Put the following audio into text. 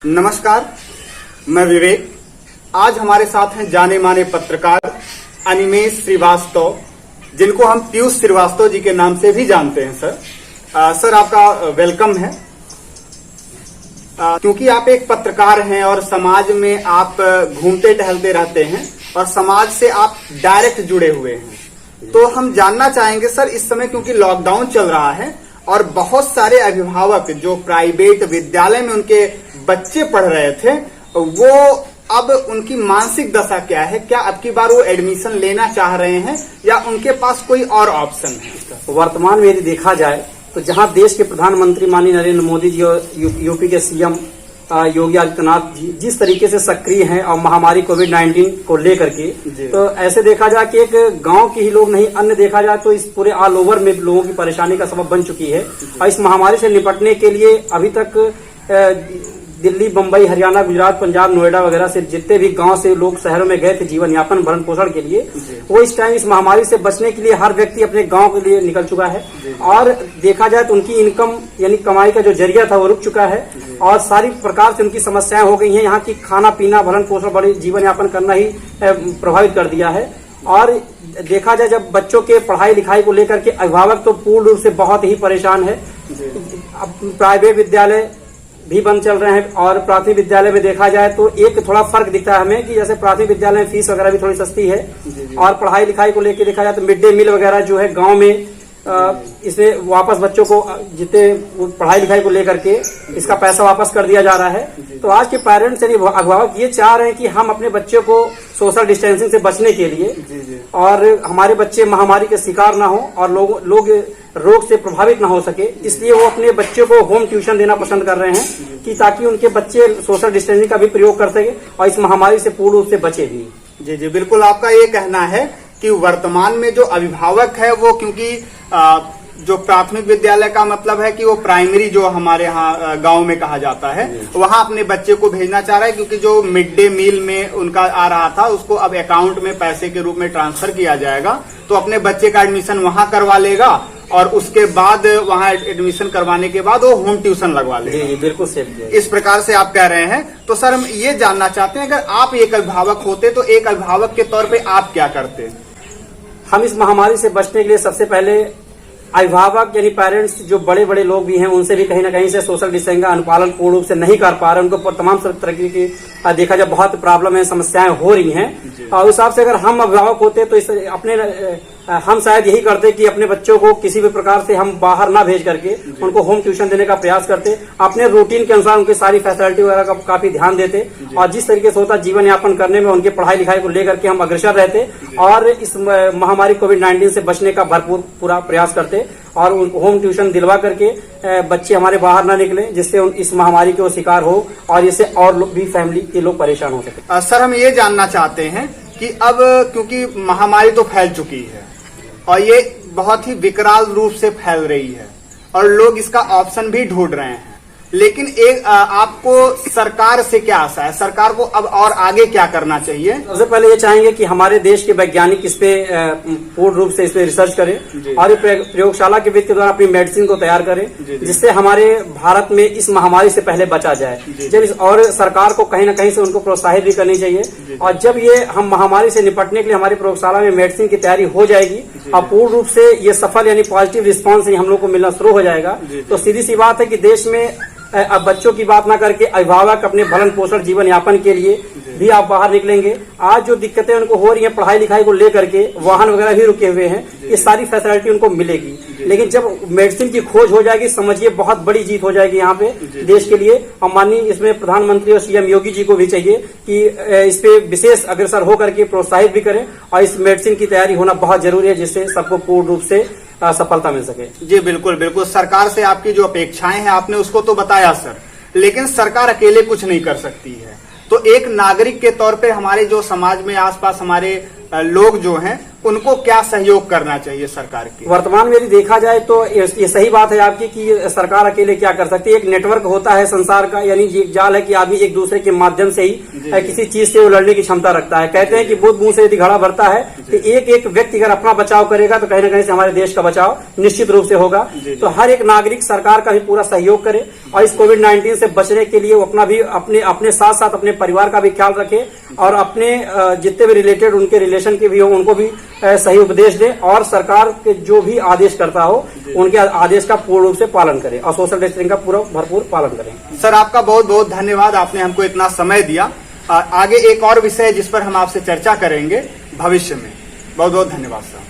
नमस्कार, मैं विवेक। आज हमारे साथ हैं जाने माने पत्रकार अनिमेष श्रीवास्तव, जिनको हम पीयूष श्रीवास्तव जी के नाम से भी जानते हैं। सर आपका वेलकम है। क्योंकि आप एक पत्रकार हैं और समाज में आप घूमते टहलते रहते हैं और समाज से आप डायरेक्ट जुड़े हुए हैं, तो हम जानना चाहेंगे सर, इस समय क्योंकि लॉकडाउन चल रहा है और बहुत सारे अभिभावक जो प्राइवेट विद्यालय में उनके बच्चे पढ़ रहे थे, वो अब उनकी मानसिक दशा क्या है? क्या अब की बार वो एडमिशन लेना चाह रहे हैं या उनके पास कोई और ऑप्शन है? वर्तमान में यदि देखा जाए तो जहां देश के प्रधानमंत्री माननीय नरेंद्र मोदी जी और यूपी के सीएम योगी आदित्यनाथ जी जिस तरीके से सक्रिय हैं और महामारी कोविड-19 को लेकर के, तो ऐसे देखा जाए कि एक गांव के ही लोग नहीं, अन्य देखा जाए तो इस पूरे ऑल ओवर में लोगों की परेशानी का सबब बन चुकी है। और इस महामारी से निपटने के लिए अभी तक दिल्ली, बम्बई, हरियाणा, गुजरात, पंजाब, नोएडा वगैरह से जितने भी गांव से लोग शहरों में गए थे जीवन यापन भरण पोषण के लिए, वो इस टाइम इस महामारी से बचने के लिए हर व्यक्ति अपने गांव के लिए निकल चुका है। और देखा जाए तो उनकी इनकम यानी कमाई का जो जरिया था वो रुक चुका है और सारी प्रकार से उनकी समस्याएं हो गई हैं। यहाँ की खाना पीना, भरण पोषण, बड़े जीवन यापन करना ही प्रभावित कर दिया है। और देखा जाए जब बच्चों के पढ़ाई लिखाई को लेकर के अभिभावक तो पूर्ण रूप से बहुत ही परेशान है। अब प्राइवेट विद्यालय भी बंद चल रहे हैं और प्राथमिक विद्यालय में देखा जाए तो एक थोड़ा फर्क दिखता है हमें कि जैसे प्राथमिक विद्यालय में फीस वगैरह भी थोड़ी सस्ती है और पढ़ाई लिखाई को लेकर देखा जाए तो मिड डे मील वगैरह जो है गांव में इसमें वापस बच्चों को जितने पढ़ाई लिखाई को लेकर के इसका पैसा वापस कर दिया जा रहा है। तो आज के पेरेंट्स यानी अभिभावक ये चाह रहे हैं कि हम अपने बच्चों को सोशल डिस्टेंसिंग से बचने के लिए और हमारे बच्चे महामारी के शिकार ना हो और लोग रोग से प्रभावित ना हो सके, इसलिए वो अपने बच्चों को होम ट्यूशन देना पसंद कर रहे हैं कि ताकि उनके बच्चे सोशल डिस्टेंसिंग का भी प्रयोग कर सके और इस महामारी से पूर्ण रूप से बचे भी। जी, बिल्कुल। आपका ये कहना है कि वर्तमान में जो अभिभावक है वो, क्योंकि जो प्राथमिक विद्यालय का मतलब है कि वो प्राइमरी जो हमारे यहाँ गांव में कहा जाता है, वहां अपने बच्चे को भेजना चाह रहा है, क्योंकि जो मिड डे मील में उनका आ रहा था उसको अब अकाउंट में पैसे के रूप में ट्रांसफर किया जाएगा, तो अपने बच्चे का एडमिशन वहां करवा लेगा और उसके बाद वहां एडमिशन करवाने के बाद वो होम ट्यूशन लगवा लेगा। जी, बिल्कुल सेफ। इस प्रकार से आप कह रहे हैं। तो सर हम ये जानना चाहते हैं, अगर आप एक अभिभावक होते तो एक अभिभावक के तौर पे आप क्या करते? हम इस महामारी से बचने के लिए सबसे पहले अभिभावक यानी पेरेंट्स जो बड़े बड़े लोग भी हैं उनसे भी कहीं ना कहीं से सोशल डिस्टेंसिंग का अनुपालन पूर्ण रूप से नहीं कर पा रहे, उनको तमाम तरीके की देखा जाए बहुत प्रॉब्लम है, समस्याएं हो रही हैं। और उस हिसाब से अगर हम अभिभावक होते तो हम शायद यही करते कि अपने बच्चों को किसी भी प्रकार से हम बाहर ना भेज करके उनको होम ट्यूशन देने का प्रयास करते, अपने रूटीन के अनुसार उनकी सारी फैसिलिटी वगैरह का काफी ध्यान देते और जिस तरीके से होता जीवन यापन करने में उनके पढ़ाई लिखाई को लेकर के हम अग्रसर रहते और इस महामारी कोविड-19 से बचने का भरपूर पूरा प्रयास करते और उनको होम ट्यूशन दिलवा करके बच्चे हमारे बाहर ना निकले, जिससे इस महामारी के वो शिकार हो और इससे और भी फैमिली के लोग परेशान हो सके। सर हम ये जानना चाहते हैं कि अब क्योंकि महामारी तो फैल चुकी है और ये बहुत ही विकराल रूप से फैल रही है और लोग इसका ऑप्शन भी ढूंढ रहे हैं, लेकिन एक आपको सरकार से क्या आशा है? सरकार को अब और आगे क्या करना चाहिए? सबसे पहले ये चाहेंगे कि हमारे देश के वैज्ञानिक इस पे पूर्ण रूप से इस पे रिसर्च करें और प्रयोगशाला के वित्त के द्वारा अपनी मेडिसिन को तैयार करें, जिससे हमारे भारत में इस महामारी से पहले बचा जाए। और सरकार को कहीं ना कहीं से उनको प्रोत्साहित भी करनी चाहिए और जब ये हम महामारी से निपटने के लिए हमारी प्रयोगशाला में मेडिसिन की तैयारी हो जाएगी और पूर्ण रूप से ये सफल यानी पॉजिटिव रिस्पॉन्स हम लोग को मिलना शुरू हो जाएगा, तो सीधी सी बात है कि देश में अब बच्चों की बात ना करके अभिभावक अपने भरण पोषण जीवन यापन के लिए भी आप बाहर निकलेंगे। आज जो दिक्कतें उनको हो रही हैं पढ़ाई लिखाई को लेकर के, वाहन वगैरह भी रुके हुए हैं, ये सारी फैसिलिटी उनको मिलेगी। लेकिन जब मेडिसिन की खोज हो जाएगी, समझिए बहुत बड़ी जीत हो जाएगी यहाँ पे देश के लिए। और माननीय इसमें प्रधानमंत्री और सीएम योगी जी को भी चाहिए कि इस पे विशेष अग्रसर होकर के प्रोत्साहित भी करें और इस मेडिसिन की तैयारी होना बहुत जरूरी है, जिससे सबको पूर्ण रूप से सफलता मिल सके। जी बिल्कुल। सरकार से आपकी जो अपेक्षाएं हैं आपने उसको तो बताया सर, लेकिन सरकार अकेले कुछ नहीं कर सकती है। तो एक नागरिक के तौर पे हमारे जो समाज में आसपास हमारे लोग जो हैं उनको क्या सहयोग करना चाहिए सरकार के? वर्तमान में यदि देखा जाए तो ये सही बात है आपकी कि सरकार अकेले क्या कर सकती है। एक नेटवर्क होता है संसार का, यानी एक जाल है कि आदमी एक दूसरे के माध्यम से ही किसी चीज से वो लड़ने की क्षमता रखता है। कहते हैं कि बुद्ध मुंह से यदि घड़ा भरता है तो एक एक व्यक्ति अगर अपना बचाव करेगा तो कहीं न कहीं से हमारे देश का बचाव निश्चित रूप से होगा। तो हर एक नागरिक सरकार का भी पूरा सहयोग करे और इस कोविड-19 से बचने के लिए वो अपने साथ साथ अपने परिवार का भी ख्याल रखे और अपने जितने भी रिलेटेड उनके रिलेशन के भी हो उनको भी सही उपदेश दे और सरकार के जो भी आदेश करता हो उनके आदेश का पूर्ण रूप से पालन करें और सोशल डिस्टेंसिंग का पूरा भरपूर पालन करें। सर आपका बहुत बहुत धन्यवाद, आपने हमको इतना समय दिया। आगे एक और विषय है जिस पर हम आपसे चर्चा करेंगे भविष्य में। बहुत बहुत धन्यवाद सर।